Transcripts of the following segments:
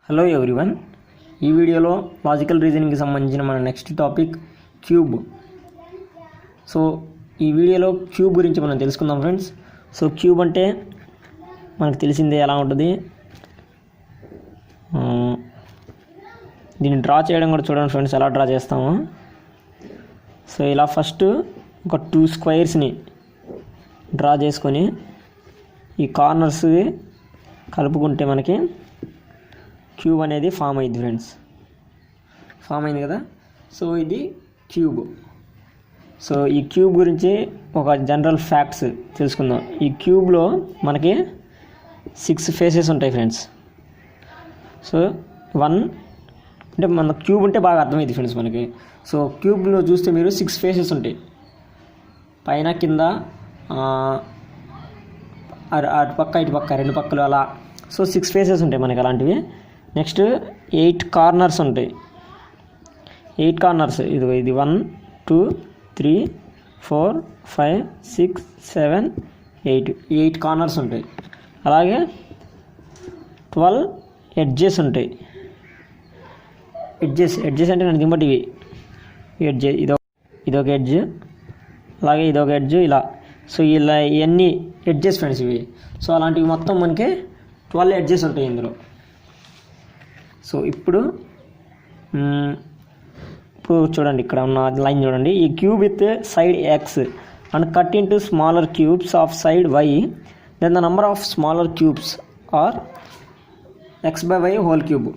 Hello everyone, ఈ వీడియోలో logical రీజనింగ్కి సంబంధించిన మన నెక్స్ట్ టాపిక్ క్యూబ్. సో ఈ వీడియోలో క్యూబ్ గురించి మనం తెలుసుకుందాం ఫ్రెండ్స్. సో క్యూబ్ అంటే మనకు తెలిసిందే ఎలా ఉంటుంది. దీన్ని డ్రా చేయడం కూడా చూడండి ఫ్రెండ్స్, ఎలా డ్రా చేస్తాము. సో ఇలా ఫస్ట్ ఒక 2 స్క్వేర్స్ని డ్రా చేసుకొని ఈ కార్నర్స్ కలుపుకుంటే మనకి క్యూబ్ అనేది ఫామ్ అయింది ఫ్రెండ్స్. ఫామ్ అయింది కదా. సో ఇది క్యూబ్. సో ఈ క్యూబ్ గురించి ఒక జనరల్ ఫ్యాక్ట్స్ తెలుసుకుందాం. ఈ క్యూబ్లో మనకి 6 ఫేసెస్ ఉంటాయి ఫ్రెండ్స్. సో 1 అంటే మన క్యూబ్ అంటే బాగా అర్థమైంది ఫ్రెండ్స్ మనకి. సో క్యూబ్లో చూస్తే మీరు 6 ఫేసెస్ ఉంటాయి, పైన కింద అటు పక్క ఇటు పక్క 2 పక్కలు అలా. సో 6 ఫేసెస్ ఉంటాయి మనకి అలాంటివి. నెక్స్ట్ 8 కార్నర్స్ ఉంటాయి. 8 కార్నర్స్ ఇది 1 2 3 4 5 6 7 8 కార్నర్స్ ఉంటాయి. అలాగే 12 ఎడ్జెస్ ఉంటాయి. ఎడ్జెస్ అంటే నాకు దింబట్టి ఇవి ఎడ్జ్, ఇదొక ఎడ్జ్, అలాగే ఇదొక ఎడ్జ్, ఇలా. సో ఇలా ఇవన్నీ ఎడ్జెస్ ఫ్రెండ్స్ ఇవి. సో అలాంటివి మొత్తం మనకి 12 ఎడ్జెస్ ఉంటాయి ఇందులో. సో ఇప్పుడు చూడండి, ఇక్కడ ఉన్న లైన్ చూడండి. ఈ cube with side x and cut into smaller cubes of side y, then the number of smaller cubes are x/y whole cube.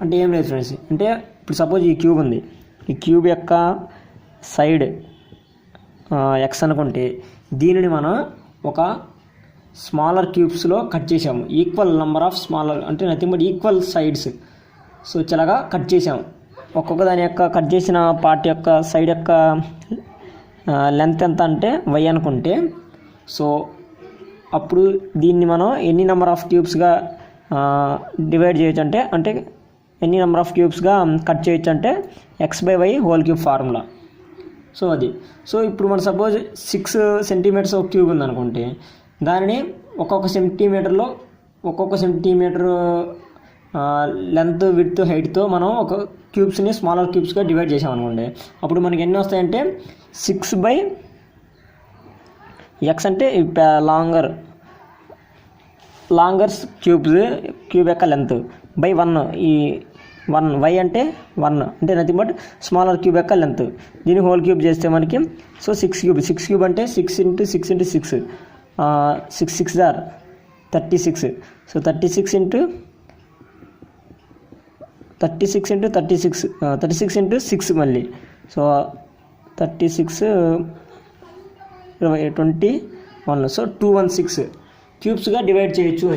అంటే ఏం లేదు ఫ్రెండ్స్, అంటే ఇప్పుడు సపోజ్ ఈ క్యూబ్ ఉంది, ఈ క్యూబ్ యొక్క సైడ్ ఎక్స్ అనుకుంటే దీనిని మనం ఒక స్మాలర్ క్యూబ్స్లో కట్ చేసాము. ఈక్వల్ నెంబర్ ఆఫ్ స్మాలర్ అంటే nothing but equal sides. So ఇలాగా కట్ చేసాము. ఒక్కొక్క దాని యొక్క కట్ చేసిన పార్ట్ యొక్క సైడ్ యొక్క లెంత్ ఎంత అంటే వై అనుకుంటే, సో అప్పుడు దీన్ని మనం ఎన్ని నెంబర్ ఆఫ్ క్యూబ్స్గా డివైడ్ చేయొచ్చు అంటే ఎన్ని నెంబర్ ఆఫ్ క్యూబ్స్గా కట్ చేయొచ్చు అంటే x/y whole cube formula. So అది. సో ఇప్పుడు మన సపోజ్ 6 సెంటీమీటర్స్ ఒక క్యూబ్ ఉందనుకుంటే దానిని ఒక్కొక్క సెంటీమీటర్ లెంత్ విడ్త్ హైట్తో మనం ఒక క్యూబ్స్ని స్మాలర్ క్యూబ్స్గా డివైడ్ చేసామనుకోండి, అప్పుడు మనకి ఎన్ని వస్తాయంటే 6/x అంటే లాంగర్స్ క్యూబ్ యొక్క లెంత్ బై 1. ఈ 1 y అంటే 1 అంటే నథింగ్ బట్ స్మాలర్ క్యూబ్ యొక్క లెంత్. దీన్ని హోల్ క్యూబ్ చేస్తే మనకి సో 6 క్యూబ్ అంటే 6 × 6 × 6 6 6 ఆర్ 36. సో 36 × 6 మళ్ళీ. సో 36 21. సో 216 క్యూబ్స్గా డివైడ్ చేయొచ్చు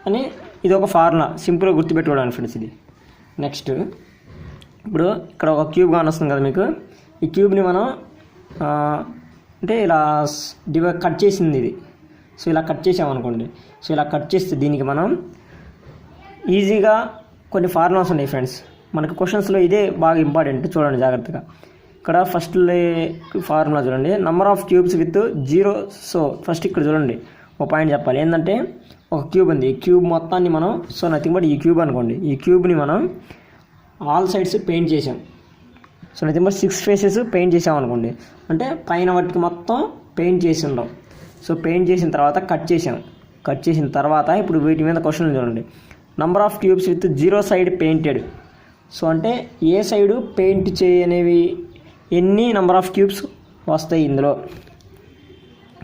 అని ఇది ఒక ఫార్ములా, సింపుల్గా గుర్తుపెట్టుకోవడానికి ఫ్రెండ్స్ ఇది. నెక్స్ట్ ఇప్పుడు ఇక్కడ ఒక క్యూబ్ కానొస్తుంది కదా మీకు. ఈ క్యూబ్ని మనం అంటే ఇలా కట్ చేసింది ఇది. సో ఇలా కట్ చేసామనుకోండి. సో ఇలా కట్ చేస్తే దీనికి మనం ఈజీగా కొన్ని ఫార్ములాస్ ఉన్నాయి ఫ్రెండ్స్. మనకు క్వశ్చన్స్లో ఇదే బాగా ఇంపార్టెంట్, చూడండి జాగ్రత్తగా. ఇక్కడ ఫస్ట్ ఫార్ములా చూడండి, number of cubes with 0. So first ఇక్కడ చూడండి, ఒక పాయింట్ చెప్పాలి. ఏంటంటే ఒక క్యూబ్ ఉంది, ఈ క్యూబ్ మొత్తాన్ని మనం సో నథింగ్ బట్ ఈ క్యూబ్ అనుకోండి, ఈ క్యూబ్ని మనం ఆల్ సైడ్స్ పెయింట్ చేసాం. So nothing but 6 faces paint చేసాం అనుకోండి, అంటే పైన వాటికి మొత్తం పెయింట్ చేసి ఉండం. సో పెయింట్ చేసిన తర్వాత కట్ చేసిన తర్వాత ఇప్పుడు వీటి మీద క్వశ్చన్ చూడండి, number of cubes with 0 side painted. So అంటే ఏ సైడు పెయింట్ చేయనేవి ఎన్ని నెంబర్ ఆఫ్ క్యూబ్స్ వస్తాయి ఇందులో.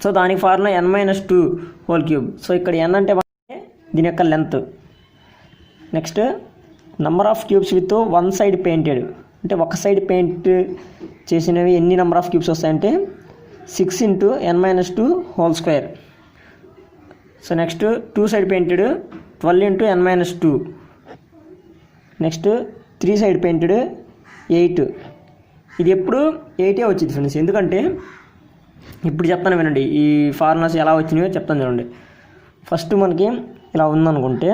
సో దానికి formula n-2 whole cube. So ఇక్కడ n అంటే దీని యొక్క length. Next number of cubes with 1 side painted, అంటే ఒక సైడ్ పెయింట్ చేసినవి ఎన్ని నెంబర్ ఆఫ్ క్యూబ్స్ వస్తాయంటే 6 × n-2 whole square. So next 2 side painted 12 × n-2. Next 3 side painted 8. ఇది ఎప్పుడు 8 వచ్చింది ఫ్రెండ్స్, ఎందుకంటే ఇప్పుడు చెప్తాను వినండి. ఈ ఫార్ములాస్ ఎలా వచ్చినాయో చెప్తాను చూడండి. ఫస్ట్ మనకి ఇలా ఉందనుకుంటే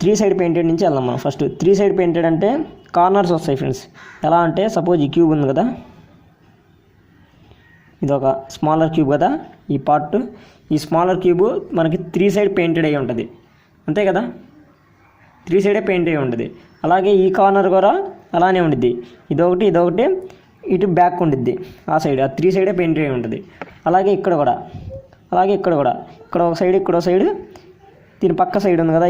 3 సైడ్ పెయింటెడ్ నుంచి వెళ్దాం మనం. ఫస్ట్ 3 సైడ్ పెయింటెడ్ అంటే కార్నర్స్ వస్తాయి ఫ్రెండ్స్. ఎలా అంటే సపోజ్ ఈ క్యూబ్ ఉంది కదా, ఇది ఒక స్మాలర్ క్యూబ్ కదా ఈ పార్ట్. ఈ స్మాలర్ క్యూబ్ మనకి 3 సైడ్ పెయింటెడ్ అయి ఉంటుంది, అంతే కదా. 3 సైడే పెయింట్ అయ్యి ఉంటుంది. అలాగే ఈ కార్నర్ కూడా అలానే ఉండిద్ది, ఇదొకటి ఇటు బ్యాక్ ఉండిద్ది ఆ సైడ్, ఆ 3 సైడే పెయింట్ అయ్యి ఉంటుంది. అలాగే ఇక్కడ కూడా ఇక్కడ ఒక సైడ్ ఇక్కడ ఒక సైడ్, దీని పక్క సైడ్ ఉంది కదా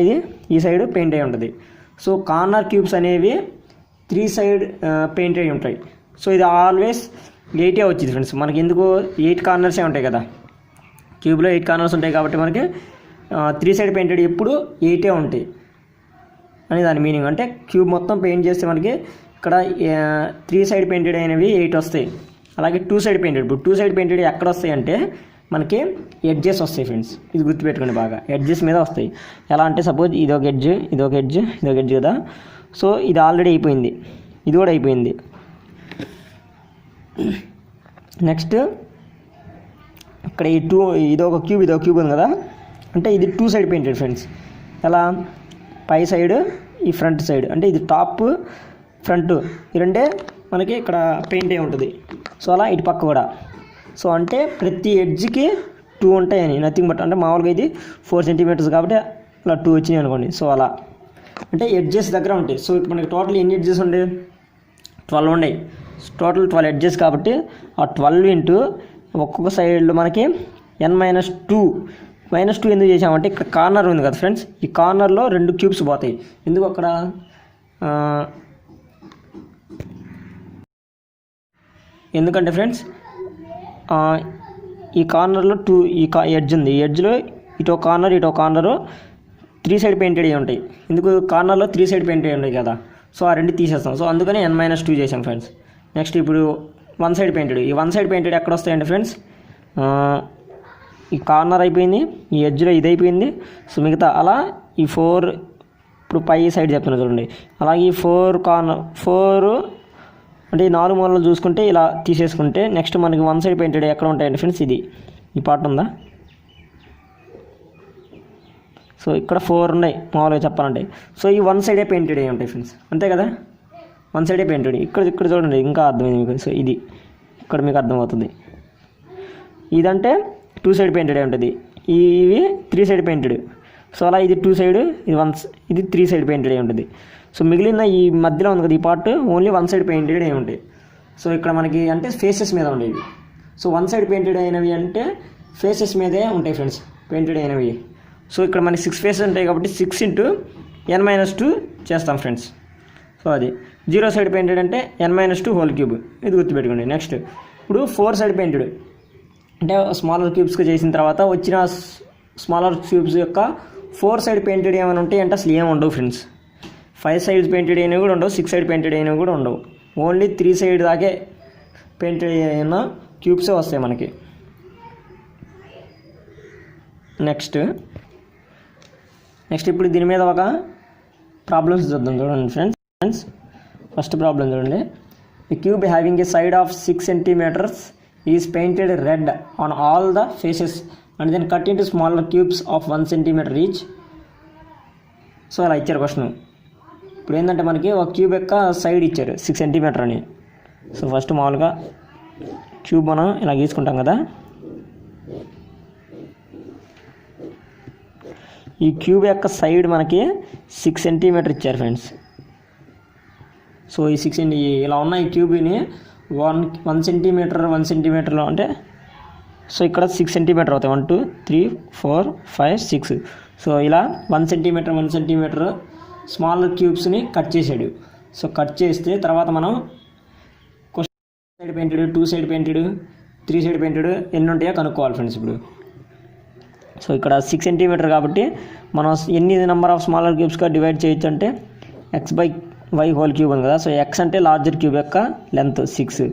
ఈ సైడ్ పెయింట్ అయ్యి ఉంటుంది. సో కార్నర్ క్యూబ్స్ అనేవి 3 సైడ్ పెయింట్ అయ్యి ఉంటాయి. సో ఇది ఆల్వేస్ 8 వచ్చింది ఫ్రెండ్స్. మనకి ఎందుకు 8 కార్నర్సే ఉంటాయి కదా, క్యూబ్లో 8 కార్నర్స్ ఉంటాయి కాబట్టి మనకి 3 సైడ్ పెయింటెడ్ ఎప్పుడు 8 ఉంటాయి అని దాని మీనింగ్. అంటే క్యూబ్ మొత్తం పెయింట్ చేస్తే మనకి ఇక్కడ 3 సైడ్ పెయింటెడ్ అయినవి 8 వస్తాయి. అలాగే 2 సైడ్ పెయింటెడ్, ఇప్పుడు 2 సైడ్ పెయింటెడ్ ఎక్కడ వస్తాయి అంటే మనకి ఎడ్జెస్ వస్తాయి ఫ్రెండ్స్. ఇది గుర్తుపెట్టుకోండి బాగా, ఎడ్జెస్ మీద వస్తాయి. ఎలా అంటే సపోజ్ ఇదొక ఎడ్జ్ కదా, సో ఇది ఆల్రెడీ అయిపోయింది, ఇది కూడా అయిపోయింది. నెక్స్ట్ ఇక్కడ ఇదొక క్యూబ్ ఉంది కదా, అంటే ఇది 2 సైడ్ పెయింటెడ్ ఫ్రెండ్స్. ఎలా, పై సైడ్ ఈ ఫ్రంట్ సైడ్, అంటే ఇది టాప్ ఫ్రంట్ ఈ రెండే మనకి ఇక్కడ పెయింట్ అయి ఉంటుంది. సో అలా ఇటు పక్క కూడా, సో అంటే ప్రతి ఎడ్జ్కి 2 ఉంటాయని, నథింగ్ బట్ అంటే మామూలుగా ఇది 4 సెంటీమీటర్స్ కాబట్టి అలా 2 వచ్చినాయి అనుకోండి. సో అలా అంటే ఎడ్జెస్ దగ్గర ఉంటాయి. సో ఇప్పుడు మనకి టోటల్ ఎన్ని ఎడ్జెస్ ఉండే, 12 ఉన్నాయి. టోటల్ 12 ఎడ్జెస్ కాబట్టి ఆ 12 ఇంటూ ఒక్కొక్క సైడ్లో మనకి n-2 ఎందుకు చేసామంటే ఇక్కడ కార్నర్ ఉంది కదా ఫ్రెండ్స్, ఈ కార్నర్లో 2 క్యూబ్స్ పోతాయి. ఎందుకు అక్కడ ఎందుకంటే ఫ్రెండ్స్ ఈ కార్నర్లో 2 ఎడ్జ్ ఉంది, ఈ ఎడ్జ్లో ఇటో కార్నరు 3 సైడ్ పెయింటెడ్ అయ్యి ఉంటాయి. ఎందుకు కార్నర్లో 3 సైడ్ పెయింటెడ్ ఉంటాయి కదా, సో ఆ 2 తీసేస్తాం. సో అందుకని n-2 చేసాం ఫ్రెండ్స్. నెక్స్ట్ ఇప్పుడు 1 సైడ్ పెయింటెడ్, ఈ 1 సైడ్ పెయింటెడ్ ఎక్కడ వస్తాయండి ఫ్రెండ్స్, ఈ కార్నర్ అయిపోయింది, ఈ ఎడ్జ్లో ఇది అయిపోయింది. సో మిగతా అలా ఈ 4 ఇప్పుడు పై సైడ్ చెప్తున్నా చూడండి, అలాగే ఈ 4 అంటే ఈ 4 మూలలు చూసుకుంటే ఇలా తీసేసుకుంటే నెక్స్ట్ మనకి 1 సైడ్ పెయింటెడ్ ఎక్కడ ఉంటాయండి ఫ్రెండ్స్, ఈ పార్ట్ ఉందా. సో ఇక్కడ 4 ఉన్నాయి మామూలుగా చెప్పాలంటే. సో ఈ 1 సైడే పెయింటెడ్ అయ్యి ఉంటాయి ఫ్రెండ్స్, అంతే కదా, 1 సైడే పెయింటెడ్. ఇక్కడ చూడండి ఇంకా అర్థమైంది మీకు. సో ఇది ఇక్కడ మీకు అర్థమవుతుంది. ఇదంటే 2 సైడ్ పెయింటెడ్ అయి ఉంటుంది, ఇవి 3 సైడ్ పెయింటెడ్. సో అలా ఇది 2 సైడ్, ఇది 3 సైడ్ పెయింటెడ్ అయి ఉంటుంది. సో మిగిలిన ఈ మధ్యలో ఉంది కదా ఈ పార్ట్ ఓన్లీ 1 సైడ్ పెయింటెడ్ అయి ఉంటాయి. సో ఇక్కడ మనకి అంటే ఫేసెస్ మీద ఉండేవి. సో 1 సైడ్ పెయింటెడ్ అయినవి అంటే ఫేసెస్ మీదే ఉంటాయి ఫ్రెండ్స్ పెయింటెడ్ అయినవి. సో ఇక్కడ మనకి 6 ఫేసెస్ ఉంటాయి కాబట్టి 6 ఇంటూ n-2 చేస్తాం ఫ్రెండ్స్. సో అది 0 సైడ్ పెయింటెడ్ అంటే n-2 హోల్ క్యూబ్, ఇది గుర్తుపెట్టుకోండి. నెక్స్ట్ ఇప్పుడు 4 సైడ్ పెయింటెడ్ అంటే స్మాలర్ క్యూబ్స్కి చేసిన తర్వాత వచ్చిన స్మాలర్ క్యూబ్స్ యొక్క 4 సైడ్ పెయింటెడ్ ఏమైనా ఉంటాయి అంటే అసలు ఏమి ఉండవు ఫ్రెండ్స్. 5 సైడ్స్ పెయింటెడ్ అయినవి కూడా ఉండవు, 6 సైడ్ పెయింటెడ్ అయినవి కూడా ఉండవు. ఓన్లీ 3 సైడ్ దాకే పెయింటెడ్ అయిన క్యూబ్సే వస్తాయి మనకి. నెక్స్ట్ ఇప్పుడు దీని మీద ఒక ప్రాబ్లమ్స్ చూద్దాం చూడండి ఫ్రెండ్స్. ఫస్ట్ ప్రాబ్లం చూడండి, the cube having a side of 6 centimeters is painted red on all the faces and then cut into smaller cubes of 1 centimeter each. So అలా ఇచ్చారు క్వశ్చన్. ఇప్పుడు ఏంటంటే మనకి ఒక క్యూబ్ యొక్క సైడ్ ఇచ్చారు 6 సెంటీమీటర్ అని. సో ఫస్ట్ మామూలుగా క్యూబ్ మనం ఇలా గీసుకుంటాం కదా, ఈ క్యూబ్ యొక్క సైడ్ మనకి 6 సెంటీమీటర్ ఇచ్చారు ఫ్రెండ్స్. సో ఈ 6 ఇలా ఉన్న ఈ క్యూబ్ని 1 సెంటీమీటర్లో అంటే సో ఇక్కడ 6 సెంటీమీటర్ అవుతాయి, 1 2 3 4 5 6. సో ఇలా 1 సెంటీమీటర్ స్మాలర్ క్యూబ్స్ని కట్ చేసాడు. సో కట్ చేస్తే తర్వాత మనం side painted, 2 side painted, 3 side painted ఎన్ని ఉంటాయో కనుక్కోవాలి ఫ్రెండ్స్ ఇప్పుడు. సో ఇక్కడ 6 సెంటీమీటర్ కాబట్టి మనం ఎన్ని నెంబర్ ఆఫ్ స్మాలర్ క్యూబ్స్గా డివైడ్ చేయొచ్చు అంటే x/y హోల్ క్యూబ్ ఉంది కదా. సో x అంటే లార్జర్ క్యూబ్ యొక్క లెంత్ 6.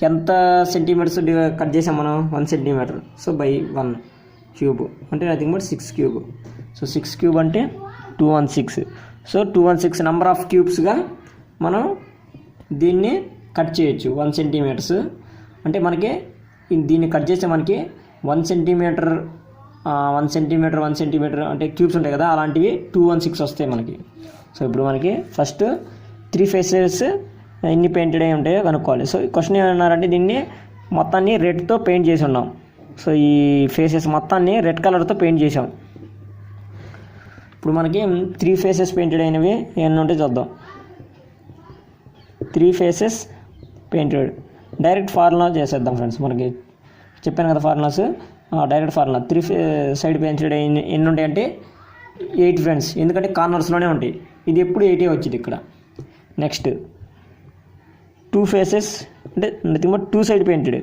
ఎంత సెంటీమీటర్స్ కట్ చేసాం మనం, 1 సెంటీమీటర్. సో బై 1 క్యూబ్ అంటే nothing but 6 cube. So 6 cube అంటే 216. సో 216 నెంబర్ ఆఫ్ క్యూబ్స్గా మనం దీన్ని కట్ చేయొచ్చు 1 సెంటీమీటర్స్. అంటే మనకి దీన్ని కట్ చేస్తే మనకి 1 సెంటీమీటర్ అంటే క్యూబ్స్ ఉంటాయి కదా, అలాంటివి 216 వస్తాయి మనకి. సో ఇప్పుడు మనకి ఫస్ట్ 3 ఫేసెస్ ఎన్ని పెయింటెడ్ అయి ఉంటాయో కనుక్కోవాలి. సో క్వశ్చన్ ఏమన్నారంటే దీన్ని మొత్తాన్ని రెడ్తో పెయింట్ చేసి ఉన్నాం. సో ఈ ఫేసెస్ మొత్తాన్ని రెడ్ కలర్తో పెయింట్ చేసాం. ఇప్పుడు మనకి 3 ఫేసెస్ పెయింటెడ్ అయినవి ఎన్ని ఉంటే చూద్దాం. 3 ఫేసెస్ పెయింటెడ్ డైరెక్ట్ ఫార్ములా చేసేద్దాం ఫ్రెండ్స్. మనకి చెప్పాను కదా formulas, direct formula. 3 side painted ఎన్ని ఉంటాయి అంటే 8 ఫ్రెండ్స్, ఎందుకంటే కార్నర్స్లోనే ఉంటాయి. ఇది ఎప్పుడు 8 వచ్చింది ఇక్కడ. నెక్స్ట్ 2 ఫేసెస్ అంటే nothing but 2 side painted.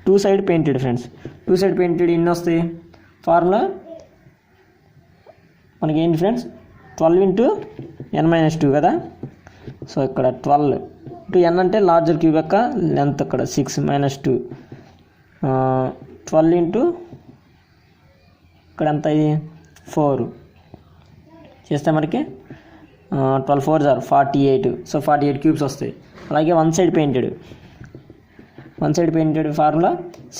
2 side painted friends. 2 side painted ఎన్ని వస్తాయి? ఫార్ములా మనకి ఏంటి ఫ్రెండ్స్, 12 ఇంటూ n-2 కదా. సో ఇక్కడ 12 ఇంటూ n అంటే లార్జర్ క్యూబ్ యొక్క లెంత్, అక్కడ 6 - 2 12 ఇంటూ ఇక్కడ ఎంత అయ్యి 4 చేస్తే మనకి 12 4 48. సో 48 క్యూబ్స్ వస్తాయి. అలాగే 1 side painted formula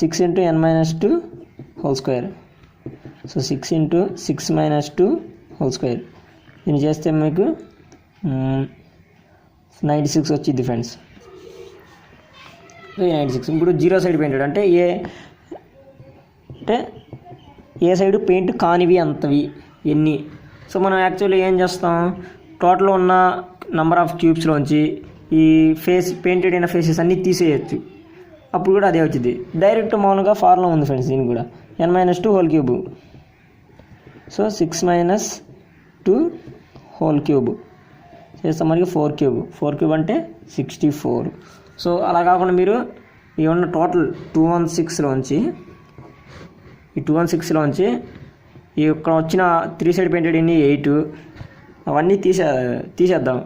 6 into n-2 whole square. So 6 into 6 - 2 whole square. దీన్ని చేస్తే మీకు 96 వచ్చింది ఫ్రెండ్స్. 96. ఇప్పుడు 0 సైడ్ పెయింటెడ్ అంటే ఏ సైడ్ పెయింట్ కానివి అంతవి ఎన్ని. సో మనం యాక్చువల్లీ ఏం చేస్తాం, టోటల్ ఉన్న నెంబర్ ఆఫ్ క్యూబ్స్లోంచి ఈ పెయింటెడ్ అయిన ఫేసెస్ అన్నీ తీసేయచ్చు, అప్పుడు కూడా అదే వచ్చింది. డైరెక్ట్ మామూలుగా ఫార్ములా ఉంది ఫ్రెండ్స్ దీనికి కూడా, n-2 whole cube. So 6 - 2 whole cube చేస్తాం మనకి 4 క్యూబ్ అంటే 64. సో అలా కాకుండా మీరు ఈ ఉన్న టోటల్ 216లోంచి ఈ ఇక్కడ వచ్చిన 3 సైడ్ పెయింటెడ్ ఎన్ని 8 అవన్నీ తీసేద్దాం.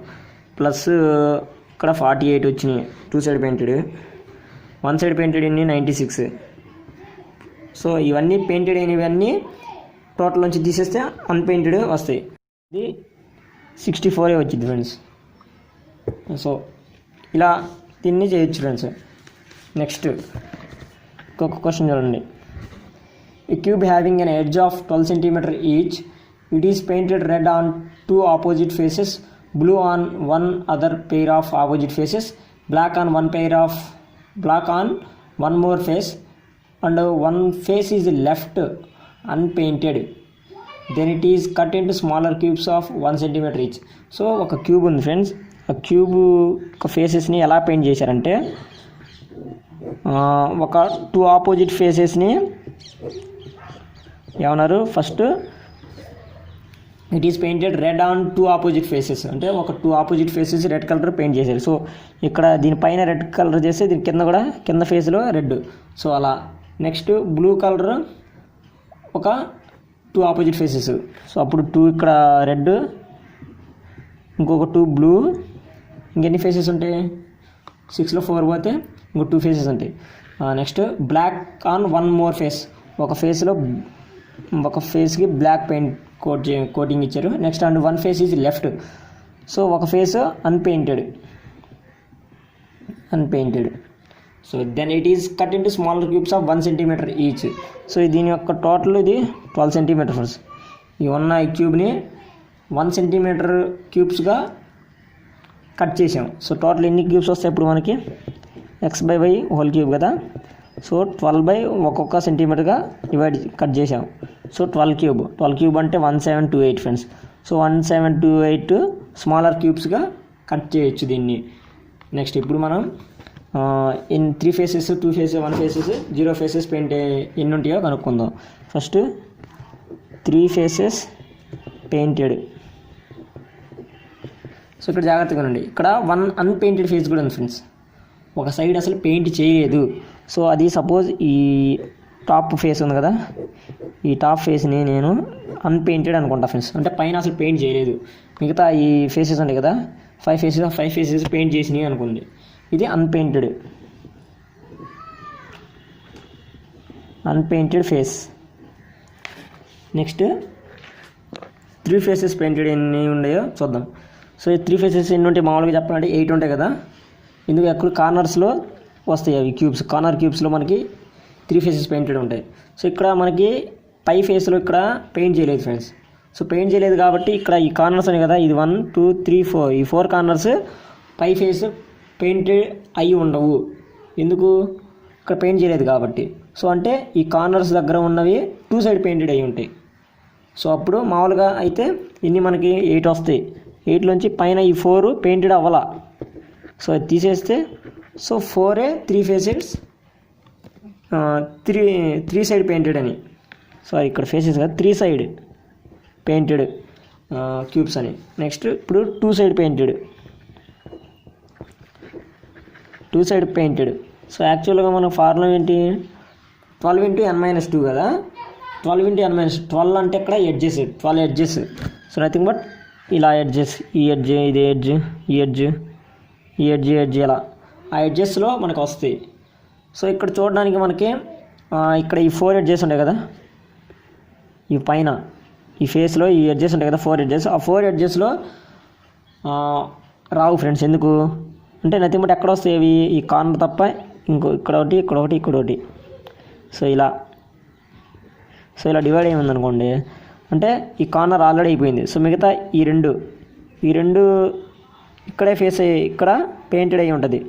ప్లస్ ఇక్కడ 48 వచ్చినాయి 2 సైడ్ పెయింటెడ్. 1 సైడ్ పెయింటెడ్ ఎన్ని 96. సో ఇవన్నీ పెయింటెడ్ అయినవన్నీ టోటల్ నుంచి తీసేస్తే అన్పెయింటెడ్ వస్తాయి. ఇది 64 వచ్చింది ఫ్రెండ్స్. సో ఇలా దీన్ని చేయొచ్చు ఫ్రెండ్స్. నెక్స్ట్ ఇంకొక క్వశ్చన్ చూడండి. A cube having an edge of 12 cm each, it is painted red on 2 opposite faces, blue on one other pair of opposite faces, black on one more face, and one face is left unpainted. Then it is cut into smaller cubes of 1 cm each. So ఒక cube ఉంది friends. ఆ cube ఒక ఫేసెస్ని ఎలా paint చేశారంటే, ఒక 2 opposite ఫేసెస్ని ఏమన్నారు, first it is painted red on 2 opposite faces అంటే ఒక 2 opposite faces red colour paint చేశారు. సో ఇక్కడ దీనిపైన రెడ్ కలర్ చేస్తే దీని కింద కూడా కింద ఫేస్లో రెడ్. సో అలా నెక్స్ట్ బ్లూ కలర్ ఒక 2 ఆపోజిట్ ఫేసెస్. సో అప్పుడు 2 ఇక్కడ రెడ్, ఇంకొక 2 బ్లూ, ఇంకెన్ని ఫేసెస్ ఉంటాయి 6లో 4 పోతే ఇంకో 2 ఫేసెస్ ఉంటాయి. Next block on one more face, ఒక ఫేస్కి బ్లాక్ పెయింట్ కోటింగ్ ఇచ్చారు. Next and one face is left. So ఒక face unpainted. So then it is cut into smaller cubes of 1 cm each. So దీని యొక్క total ఇది 12 cm. ఈ ఉన్న ఈ క్యూబ్ని 1 cm క్యూబ్స్గా కట్ చేసాం. సో టోటల్ ఎన్ని క్యూబ్స్ వస్తాయి ఇప్పుడు మనకి, x/y హోల్ క్యూబ్ కదా. సో 12 ఒక్కొక్క సెంటీమీటర్గా కట్ చేసాం. సో 12 క్యూబ్ అంటే 1728 ఫ్రెండ్స్. సో 1728 స్మాలర్ క్యూబ్స్గా కట్ చేయొచ్చు దీన్ని. నెక్స్ట్ ఇప్పుడు మనం 3 faces 2 faces 1 faces 0 faces paint ఎన్ని ఉంటాయో కనుక్కుందాం. First 3 faces painted. సో ఇక్కడ జాగ్రత్తగా ఉండండి, ఇక్కడ 1 అన్పెయింటెడ్ ఫేస్ కూడా ఉంది ఫ్రెండ్స్. ఒక సైడ్ అసలు పెయింట్ చేయలేదు. సో అది సపోజ్ ఈ టాప్ ఫేస్ ఉంది కదా, ఈ టాప్ ఫేస్ని నేను అన్పెయింటెడ్ అనుకుంటా ఫ్రెండ్స్. అంటే పైన అసలు పెయింట్ చేయలేదు. మిగతా ఈ ఫేసెస్ ఉంటాయి కదా 5 ఫేసెస్ పెయింట్ చేసినాయి అనుకోండి, ఇది అన్పెయింటెడ్ ఫేస్. నెక్స్ట్ 3 ఫేసెస్ పెయింటెడ్ ఎన్ని ఉన్నాయో చూద్దాం. సో ఈ 3 ఫేసెస్ ఎన్ని ఉంటాయి మామూలుగా చెప్పాలంటే 8 ఉంటాయి కదా. ఇందుకు ఎక్కడ కార్నర్స్లో వస్తాయి అవి క్యూబ్స్. కార్నర్ క్యూబ్స్లో మనకి 3 ఫేసెస్ పెయింటెడ్ ఉంటాయి. సో ఇక్కడ మనకి పై ఫేస్లో ఇక్కడ పెయింట్ చేయలేదు ఫ్రెండ్స్. సో పెయింట్ చేయలేదు కాబట్టి ఇక్కడ ఈ కార్నర్స్ ఉన్నాయి కదా, ఇది 1 2 3 4, ఈ 4 కార్నర్స్ పై ఫేస్ పెయింటెడ్ అయి ఉండవు. ఎందుకు, ఇక్కడ పెయింట్ చేయలేదు కాబట్టి. సో అంటే ఈ కార్నర్స్ దగ్గర ఉన్నవి 2 సైడ్ పెయింటెడ్ అయి ఉంటాయి. సో అప్పుడు మామూలుగా అయితే ఇన్ని మనకి 8 వస్తాయి. 8లోంచి పైన ఈ 4 పెయింటెడ్ అవ్వాల. సో అది తీసేస్తే సో 4 3 ఫేసెస్ 3 సైడ్ పెయింటెడ్ అని. సో ఇక్కడ ఫేసెస్ కదా 3 సైడ్ పెయింటెడ్ క్యూబ్స్ అని. నెక్స్ట్ ఇప్పుడు 2 side painted. 2 side painted. So యాక్చువల్గా మన ఫార్ములా ఏంటి 12 × n-2 కదా. 12 × n-2 12 అంటే ఇక్కడ edges 12 edges. So nothing but ఇలా ఎడ్జెస్ ఈ ఎడ్జ్ ఇది ఎడ్జ్ ఈ ఎడ్జ్ ఈ ఎడ్జ్ ఎడ్జ్ ఇలా ఆ ఎడ్జెస్లో మనకు వస్తాయి. సో ఇక్కడ చూడడానికి మనకి ఇక్కడ ఈ 4 ఎడ్జెస్ ఉంటాయి కదా, ఈ పైన ఈ ఫేస్లో ఈ ఎడ్జెస్ ఉంటాయి కదా 4 ఎడ్జెస్. ఆ 4 ఎడ్జెస్లో రావు ఫ్రెండ్స్. ఎందుకు అంటే నథింగ్ బట్ ఎక్కడ వస్తాయి అవి ఈ కార్నర్ తప్ప ఇక్కడ ఒకటి ఇక్కడ ఒకటి ఇక్కడ ఒకటి. సో ఇలా డివైడ్ అయ్యింది అనుకోండి, అంటే ఈ కార్నర్ ఆల్రెడీ అయిపోయింది. సో మిగతా ఈ రెండు ఇక్కడే ఫేస్ ఇక్కడ పెయింటెడ్ అయ్యి ఉంటుంది,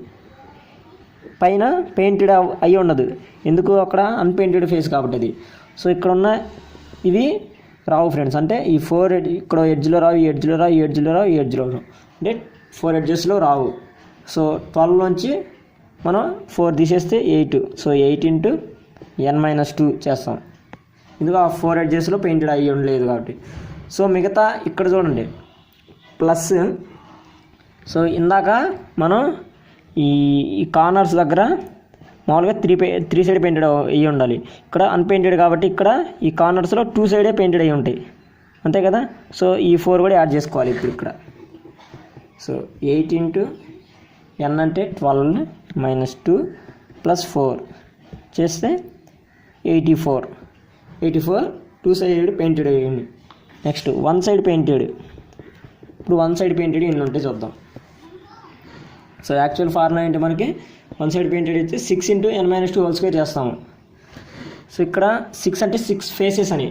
పైన పెయింటెడ్ అయ్యి ఉండదు. ఎందుకు అక్కడ అన్పెయింటెడ్ ఫేస్ కాబట్టి అది. సో ఇక్కడ ఉన్న ఇవి రావు ఫ్రెండ్స్. అంటే ఈ 4 ఇక్కడ ఎడ్జ్లో రావు, ఈ ఎడ్జ్లో రావు, ఈ ఎడ్జ్లో రావు, ఈ ఎడ్జ్లో రావు, అంటే 4 ఎడ్జెస్లో రావు. సో 12లోంచి మనం 4 తీసేస్తే 8. సో 8 × n-2 చేస్తాం. ఎందుకు ఆ 4 ఎడ్జెస్లో పెయింటెడ్ అయ్యి ఉండలేదు కాబట్టి. సో మిగతా ఇక్కడ చూడండి ప్లస్. సో ఇందాక మనం ఈ కార్నర్స్ దగ్గర మామూలుగా 3 సైడ్ పెయింటెడ్ అయ్యి ఉండాలి. ఇక్కడ అన్పెయింటెడ్ కాబట్టి ఇక్కడ ఈ కార్నర్స్లో 2 సైడే పెయింటెడ్ అయ్యి ఉంటాయి, అంతే కదా. సో ఈ 4 కూడా యాడ్ చేసుకోవాలి ఇప్పుడు ఇక్కడ. సో 8 × n అంటే 12 - 2 + 4 చేస్తే 84. 2 సైడ్ పెయింటెడ్ అయ్యింది. Next 1 side painted. ఇప్పుడు 1 సైడ్ పెయింటెడ్ ఎన్ని ఉంటే చూద్దాం. సో యాక్చువల్ ఫార్ములా ఏంటి మనకి 1 సైడ్ పెయింటెడ్ అయితే 6 × n-2 చేస్తాము. సో ఇక్కడ 6 అంటే 6 ఫేసెస్ అని.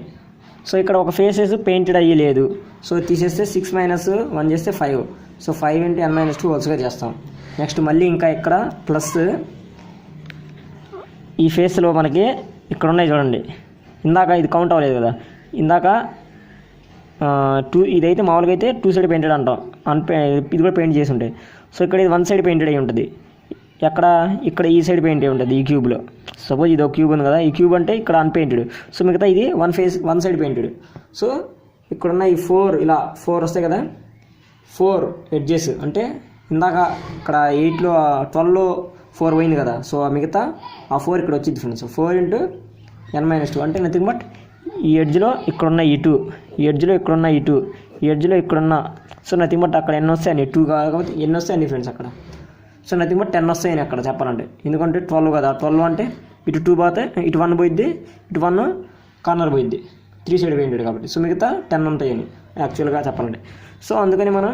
సో ఇక్కడ ఒక ఫేసెస్ పెయింటెడ్ అయ్యి లేదు. సో తీసేస్తే 6 - 1 చేస్తే 5. సో 5 × n-2 చేస్తాం. నెక్స్ట్ మళ్ళీ ఇంకా ఇక్కడ ప్లస్ ఈ ఫేస్లో మనకి ఇక్కడ ఉన్నాయి చూడండి. ఇందాక ఇది కౌంట్ అవ్వలేదు కదా, ఇందాక 2 ఇదైతే మామూలుగా అయితే 2 సైడ్ పెయింటెడ్ అంటాం. ఇది కూడా పెయింట్ చేసి ఉంటాయి. సో ఇక్కడ ఇది 1 సైడ్ పెయింటెడ్ అయి ఉంటుంది. ఇక్కడ ఈ సైడ్ పెయింట్ అయి ఉంటుంది ఈ క్యూబ్లో. సపోజ్ ఇది ఒక క్యూబ్ ఉంది కదా, ఈ క్యూబ్ అంటే ఇక్కడ అన్పెయింటెడ్. సో మిగతా ఇది 1 సైడ్ పెయింటెడ్. సో ఇక్కడున్న ఈ 4 ఇలా 4 వస్తాయి కదా, 4 ఎడ్జెస్ అంటే ఇందాక ఇక్కడ 8లో 12లో 4 పోయింది కదా. సో మిగతా ఆ 4 ఇక్కడ వచ్చింది ఫ్రెండ్స్. 4 × n-2 అంటే నథింగ్ బట్ ఈ ఎడ్జ్లో ఇక్కడున్న ఈ 2, ఈ ఎడ్జ్లో ఇక్కడున్న ఈ 2, ఈ ఎడ్జ్లో ఇక్కడున్న. సో నథింగ్ బట్ అక్కడ ఎన్ని వస్తాయి అన్ని 2 కాబట్టి ఎన్ని వస్తాయి అన్ని ఫ్రెండ్స్ అక్కడ. సో నథింగ్ బట్ 10 వస్తాయని అక్కడ చెప్పాలంటే. ఎందుకంటే 12 కదా, 12 అంటే ఇటు 2 పోతే ఇటు 1 పోయిద్ది, ఇటు 1 కార్నర్ పోయిద్ది 3 సైడ్ పెయింటెడ్ కాబట్టి. సో మిగతా 10 ఉంటాయని యాక్చువల్గా చెప్పాలంటే. సో అందుకని మనం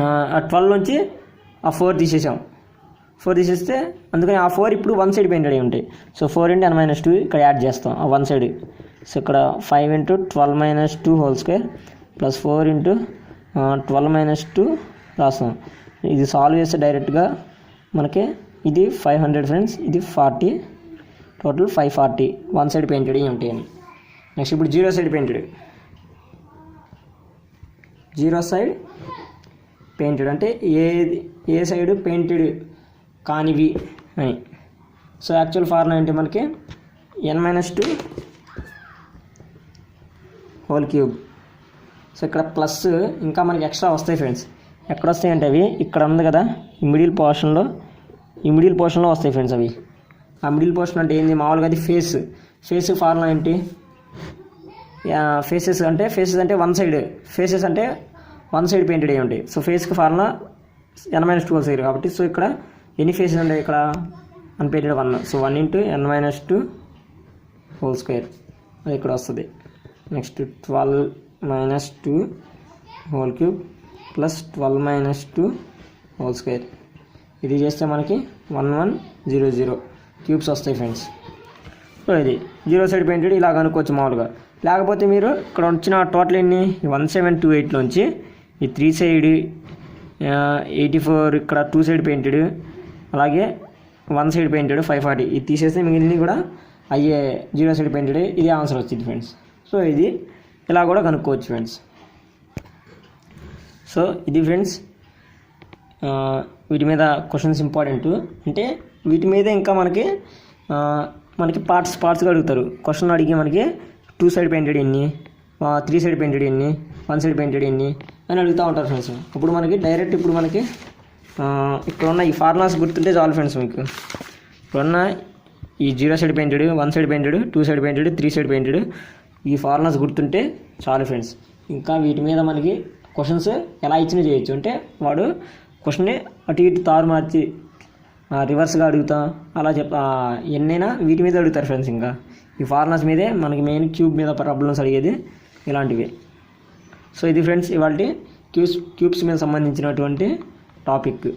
ఆ 12లోంచి ఆ 4 తీసేసాం. 4 తీసేస్తే అందుకని ఆ 4 ఇప్పుడు 1 సైడ్ పెయింటెడ్ అయి ఉంటాయి. సో 4 × n-2 ఇక్కడ యాడ్ చేస్తాం ఆ 1 సైడ్. సో ఇక్కడ 5 × 12 - 2 + 4 × 12 - 2 రాస్తాం. ఇది సాల్వ్ చేస్తే డైరెక్ట్గా మనకి ఇది 500 ఫ్రెండ్స్, ఇది 40, టోటల్ 540 1 సైడ్ పెయింటెడ్ అయి ఉంటాయని. నెక్స్ట్ ఇప్పుడు 0 సైడ్ పెయింటెడ్. 0 సైడ్ పెయింటెడ్ అంటే ఏ సైడ్ పెయింటెడ్ కానివి అని. సో యాక్చువల్ ఫార్ములా ఏంటి మనకి n-2 హోల్ క్యూబ్. సో ఇక్కడ ప్లస్ ఇంకా మనకి ఎక్స్ట్రా వస్తాయి ఫ్రెండ్స్. ఎక్కడ వస్తాయి అంటే అవి ఇక్కడ ఉంది కదా ఈ మిడిల్ పోర్షన్లో వస్తాయి ఫ్రెండ్స్ అవి. ఆ మిడిల్ పోర్షన్ అంటే ఏంది మామూలుగా అది ఫేస్ ఫార్ములా ఏంటి ఫేసెస్ అంటే 1 సైడ్ ఫేసెస్ అంటే 1 సైడ్ పెయింటెడ్ అయి ఉంటాయి. సో ఫేస్కి ఫార్ములా n-2 కాబట్టి. సో ఇక్కడ ఎన్ని ఫేసెస్ ఉంటాయి ఇక్కడ అన్పెయింటెడ్ 1. సో 1 × n-2 అది ఇక్కడ వస్తుంది. నెక్స్ట్ 12 - 2 హోల్ క్యూబ్ + 12 - 2 ఇది చేస్తే మనకి 1100 క్యూబ్స్ వస్తాయి ఫ్రెండ్స్. సో ఇది 0 సైడ్ పెయింటెడ్ ఇలా కనుక్కోవచ్చు మామూలుగా. లేకపోతే మీరు ఇక్కడ వచ్చిన టోటల్ ఎన్ని 1728లోంచి ఈ 3 సైడ్ 84 ఇక్కడ 2 సైడ్ పెయింటెడ్ అలాగే 1 సైడ్ పెయింటెడ్ 540 ఇది తీసేస్తే మిగిలినవి కూడా అయ్యే 0 సైడ్ పెయింటెడ్. ఇదే ఆన్సర్ వచ్చింది ఫ్రెండ్స్. సో ఇది ఇలా కూడా కనుక్కోవచ్చు ఫ్రెండ్స్. సో ఇది ఫ్రెండ్స్ వీటి మీద క్వశ్చన్స్ ఇంపార్టెంట్. అంటే వీటి మీద ఇంకా మనకి పార్ట్స్గా అడుగుతారు. క్వశ్చన్ అడిగి మనకి 2 సైడ్ పెయింటెడ్ ఎన్ని, 3 సైడ్ పెయింటెడ్ ఎన్ని, 1 సైడ్ పెయింటెడ్ ఎన్ని అని అడుగుతూ ఉంటారు ఫ్రెండ్స్. ఇప్పుడు మనకి డైరెక్ట్ ఇక్కడ ఉన్న ఈ ఫార్ములాస్ గుర్తుంటే చాలు ఫ్రెండ్స్. మీకు ఇప్పుడున్న ఈ 0 side painted, 1 side painted, 2 side painted, 3 side painted ఈ ఫార్ములాస్ గుర్తుంటే చాలు ఫ్రెండ్స్. ఇంకా వీటి మీద మనకి క్వశ్చన్స్ ఎలా ఇచ్చినా చేయొచ్చు. అంటే వాడు క్వశ్చన్ని అటు ఇటు తారు మార్చి రివర్స్గా అడుగుతా అలా ఎన్నైనా వీటి మీద అడుగుతారు ఫ్రెండ్స్. ఇంకా ఈ ఫార్ములాస్ మీదే మనకి మెయిన్ క్యూబ్ మీద ప్రాబ్లమ్స్ అడిగేది ఇలాంటివి. సో ఇది ఫ్రెండ్స్ ఇవాళ క్యూబ్స్ మీద సంబంధించినటువంటి టాపిక్.